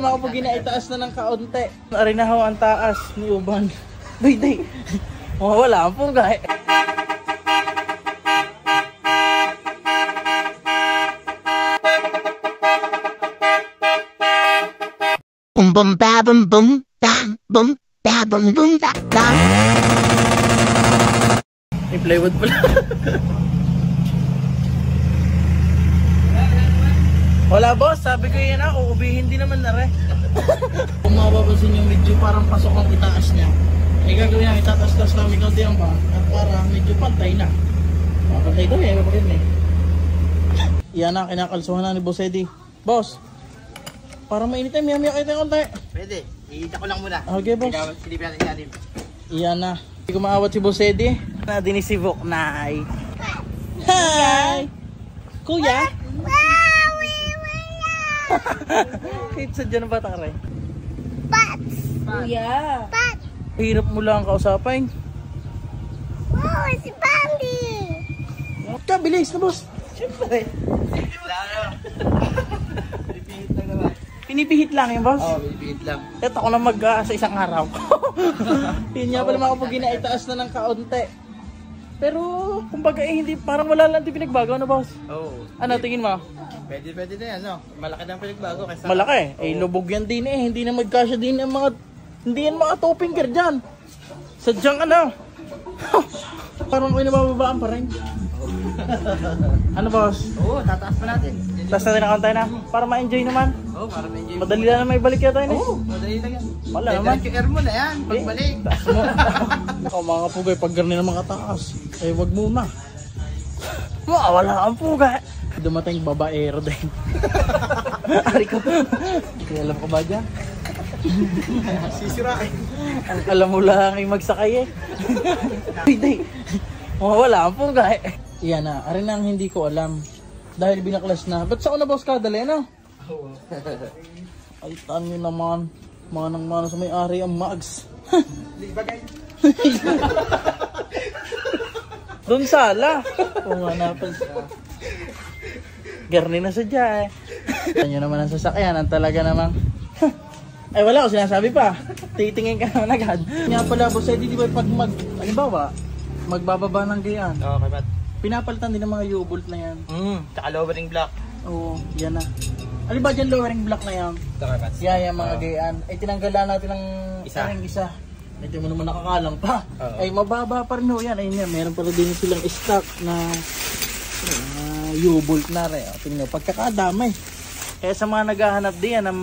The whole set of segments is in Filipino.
makapugi na itaas na ng kaunti. Arinahaw ang taas ni Uban. Day. Wala ang pugay. Bum ba bum bum bam bum ba bum bum ba bam. May plywood pala. Wala boss, sabi ko yan uubihin din naman na rin. Kung mapapansin nyo, medyo parang pasok ang itaas niya. Ay gagawin namin, itatas-tas namin kaunti ang ba at para medyo pantay na. Pantay daw eh, mapagin eh. Yan na, kinakalsuhan na ni Boss Eddie. Boss, parang mainit tayo, miyamiya kayo tayo konti. Pwede, iita ko lang muna. Okay boss. Silipin natin siya din. Iyan na. Hindi ko maawat si Boss Eddie. Nadini si Voknay. Hi! Kuya? Kahit sadya ng bata ka rin. Pats. Kuya. Pats. Hirap mo lang kausapin. Oh, si Bambi. Ka, bilis na boss. Siyempre. Pinipihit lang naman. Pinipihit lang yung boss? Oo, pinipihit lang. Ito ako na sa isang araw. Yun nga pala makapugi na itaas na ng kaunti. Pero kumbaga hindi, parang wala lang din pinagbago na boss. Oo. Ano tingin mo? Pwede na yan, no? Malaki na ang pinagbago. Malaki. Eh, lubog yan din eh. Hindi na magkasya din ang mga, hindi yan mga two finger dyan. Sadyang ano. Parang ako'y nabababaan pa rin. Ano boss? Oo, tataas pa natin. Taas natin ang kaunti na. Para ma-enjoy naman. Oo, para ma-enjoy. Madali lang na may balik yata yun eh. Oo, madali lang yan. Wala naman. Air mo na yan, pagbalik. Taas mo. Ako mga pugay, pag gano'n na mga taas, eh wag muna. Wala ang pugay. Dumating babaero din. Ari ko. Kaya alam ko ba dyan? Sisirain. Ang alam mo lang ay magsakay eh. Hindi. Wala ang pugay. Iyan na, ari na ang hindi ko alam. Dahil binaklas na. Ba't sa una boss ka, dali no? Oo. Ay, tanyo naman. Manang-manang sa may-ari ang mags. Bagay. Doon sala. Kung nga napansin. Garni na sadya eh. Tanyo naman ang sasakyan. Ang talaga namang. Ay wala ko sinasabi pa. Titingin ka naman agad. Nga pala boss, di ba pag halimbawa, magbababa ng gayaan. Oo, kay Pat. Pinapalitan din ng mga U-bolt na yan. Tsaka lowering block. Oo, yan na. Ano ba dyan lowering block na yan? Ito kay Pat. Yan mga gayaan. Ay tinanggalan natin ng isa. Ay di mo naman nakakalang pa. Ay mababa pa rin ho yan. Ay yan, meron pa rin silang stock na U-bolt na rin. Tingnan nyo, pagkakadamay. Kaya sa mga naghahanap din yan ng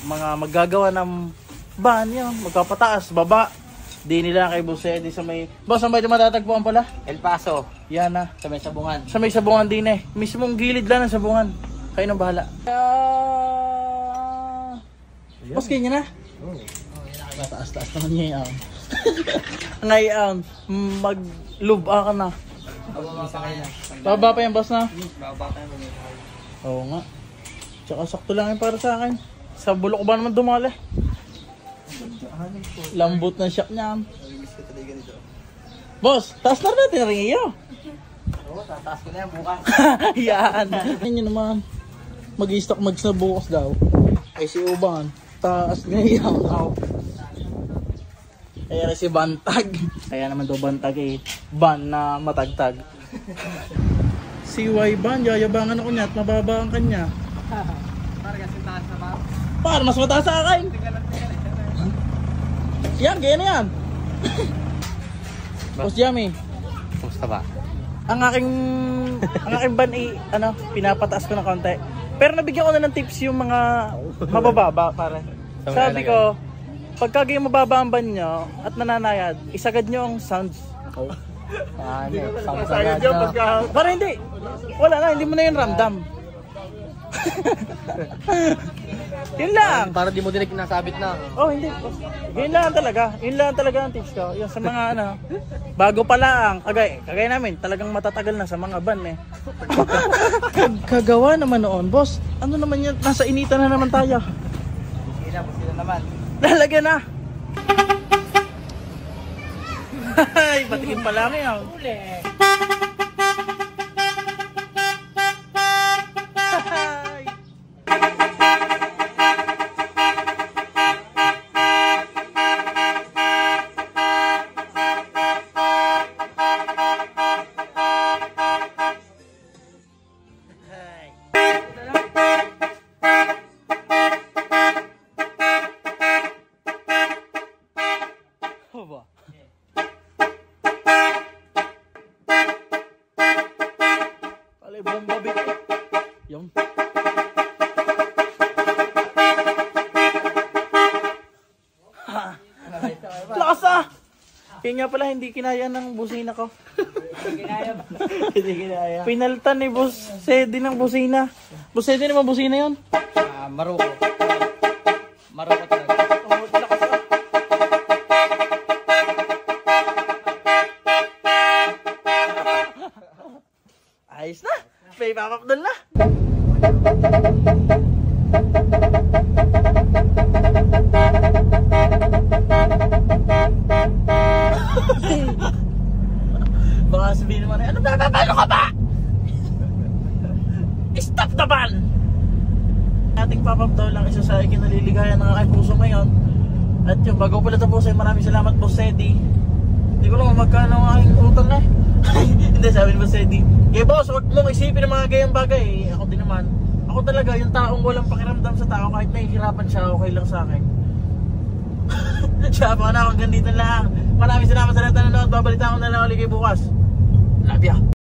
mga maggagawa ng van yan, magpapataas, baba. Di nila kay Boss Eddie sa may... Boss, ang may matatagpuan pala? El Paso. Yan na. Sa may sabungan. Sa may sabungan din eh. Mismong gilid lang ng sabungan. Kayo nang bahala. Boss, kanya na? Oo. Taas-taas naman niya yan. Ngayon, mag-lube ka na. Baba pa yan, boss na? Baba pa yan. Oo nga. Tsaka sakto lang yan para sa akin. Sa bulok ba naman dumali? Lambot ng shock niyan. Boss, taas na natin rin iyo. Oo, tataas ko na yan bukas. Yan. Yan yun naman. Mag-i-stock mags na bukas daw. Ay si Uban. Taas na iyo. Kaya rin si Bantag. Kaya naman daw Bantag eh. Ban na matagtag. Si Y-Ban, yayabangan ako niya at mababa ang kanya. Para kasi taas na ba? Para mas mataas sa akin. Yan, ganyan na yan. Boss Jamie. Kumusta ba? Ang aking ban ay pinapataas ko ng konti. Pero nabigyan ko na ng tips yung mga mabababa pare. Sabi ko, pagka yung mababa ang ban nyo at nananayad, isagad nyo ang sounds. Para hindi. Wala na, hindi mo na yun ramdam. Yun lang. Para di mo din kinasabit na. Oh, hindi. Yun lang talaga. Yun lang talaga ang tips ko. Yung sa mga bago pa lang. Kagaya namin, talagang matatagal na sa mga ban eh. Kagawa naman noon, boss. Ano naman yan? Nasa initan na naman tayo. Sila naman. Lalagyan na. Ay, patikin pa lang yan. Uli. Yun nga pala, hindi kinaya ng busina ko. Hindi kinaya ba? Hindi kinaya. Pinaltan ni Boss Sedi ng busina. Boss Sedi naman busina yun? Maruko. Maruko talaga. Oh, lakas ah. Ayos na. May papapdol na. Baka sabihin naman, ano ba? Paano ka ba? Stop the van! Ating pop-up daw lang isa sa ikinaliligayan ng aking puso ngayon. At yung bago pala tapos ay maraming salamat Boss Sedi. Hindi ko lang magkano ang aking utang na. Hindi, sabi ni Boss Sedi, eh boss, huwag mong isipin ng mga gayang bagay. Ako din naman. Ako talaga, yung taong walang pakiramdam sa tao kahit nahihirapan siya, okay lang sa akin. Siya, baka na hanggang dito lang. Maraming salamat sa lahat na nanonood. Babalita ko na lang ulit kayo bukas. Love ya.